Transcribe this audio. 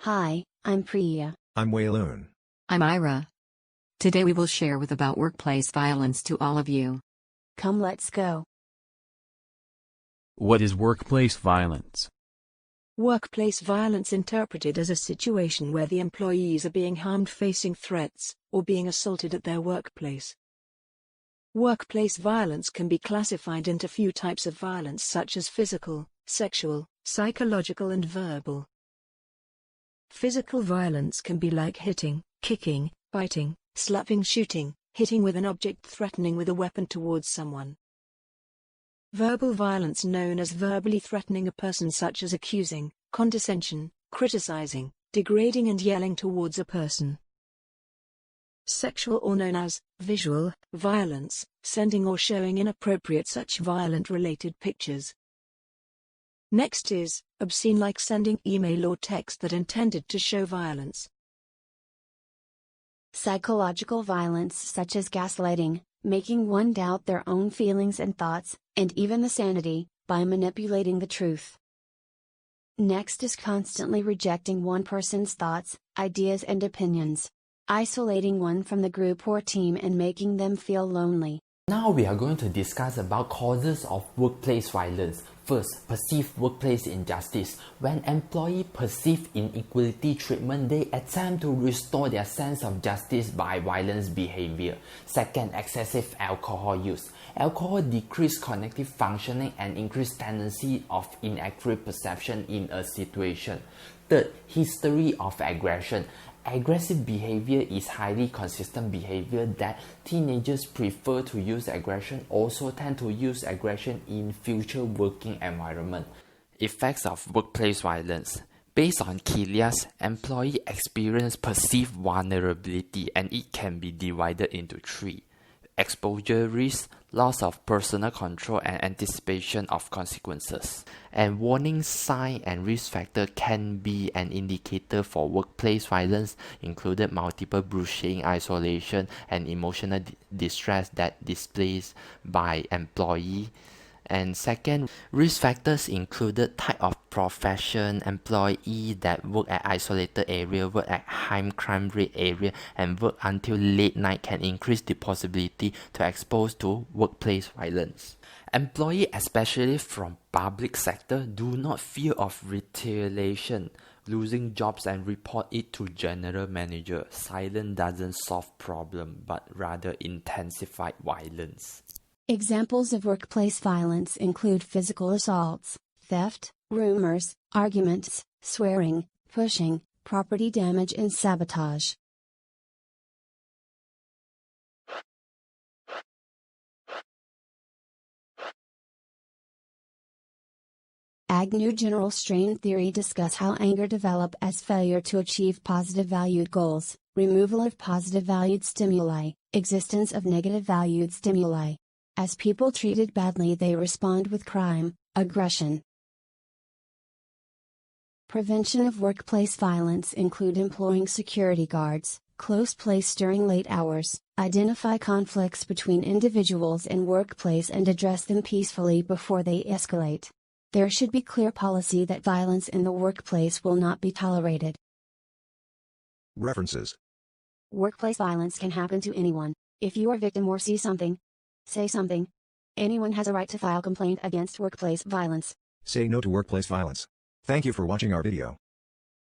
Hi, I'm Priya. I'm Wailoon. I'm Ira. Today we will share about workplace violence to all of you. Come, let's go. What is workplace violence? Workplace violence interpreted as a situation where the employees are being harmed, facing threats, or being assaulted at their workplace. Workplace violence can be classified into few types of violence such as physical, sexual, psychological and verbal. Physical violence can be like hitting, kicking, biting, slapping, shooting, hitting with an object, threatening with a weapon towards someone. Verbal violence, known as verbally threatening a person such as accusing, condescension, criticizing, degrading and yelling towards a person. Sexual, or known as visual violence, sending or showing inappropriate such violent related pictures. Next is obscene, like sending email or text that intended to show violence. Psychological violence such as gaslighting, making one doubt their own feelings and thoughts, and even the sanity, by manipulating the truth. Next is constantly rejecting one person's thoughts, ideas and opinions. Isolating one from the group or team and making them feel lonely. Now we are going to discuss about causes of workplace violence. First, perceived workplace injustice. When employees perceive inequality treatment, they attempt to restore their sense of justice by violence behavior. Second, excessive alcohol use. Alcohol decreases cognitive functioning and increases tendency of inaccurate perception in a situation. Third, history of aggression. Aggressive behavior is highly consistent behavior that teenagers prefer to use aggression, also tend to use aggression in future working environment. Effects of workplace violence. Based on Kilias, employee experience perceived vulnerability and it can be divided into three. Exposure risk, loss of personal control and anticipation of consequences. And warning sign and risk factor can be an indicator for workplace violence, included multiple bruising, isolation, and emotional distress that displays by employee. And second, risk factors included type of profession, employee that work at isolated area, work at high crime rate area, and work until late night can increase the possibility to expose to workplace violence. Employees, especially from public sector, do not fear of retaliation, losing jobs and report it to general manager. Silence doesn't solve problem, but rather intensify violence. Examples of workplace violence include physical assaults, theft, rumors, arguments, swearing, pushing, property damage and sabotage. Agnew general strain theory discuss how anger develop as failure to achieve positive valued goals, removal of positive valued stimuli, existence of negative valued stimuli. As people treated badly, they respond with crime, aggression. Prevention of workplace violence include employing security guards, close place during late hours, identify conflicts between individuals and workplace and address them peacefully before they escalate. There should be clear policy that violence in the workplace will not be tolerated. References. Workplace violence can happen to anyone. If you are a victim or see something, say something. Anyone has a right to file complaint against workplace violence. Say no to workplace violence. Thank you for watching our video.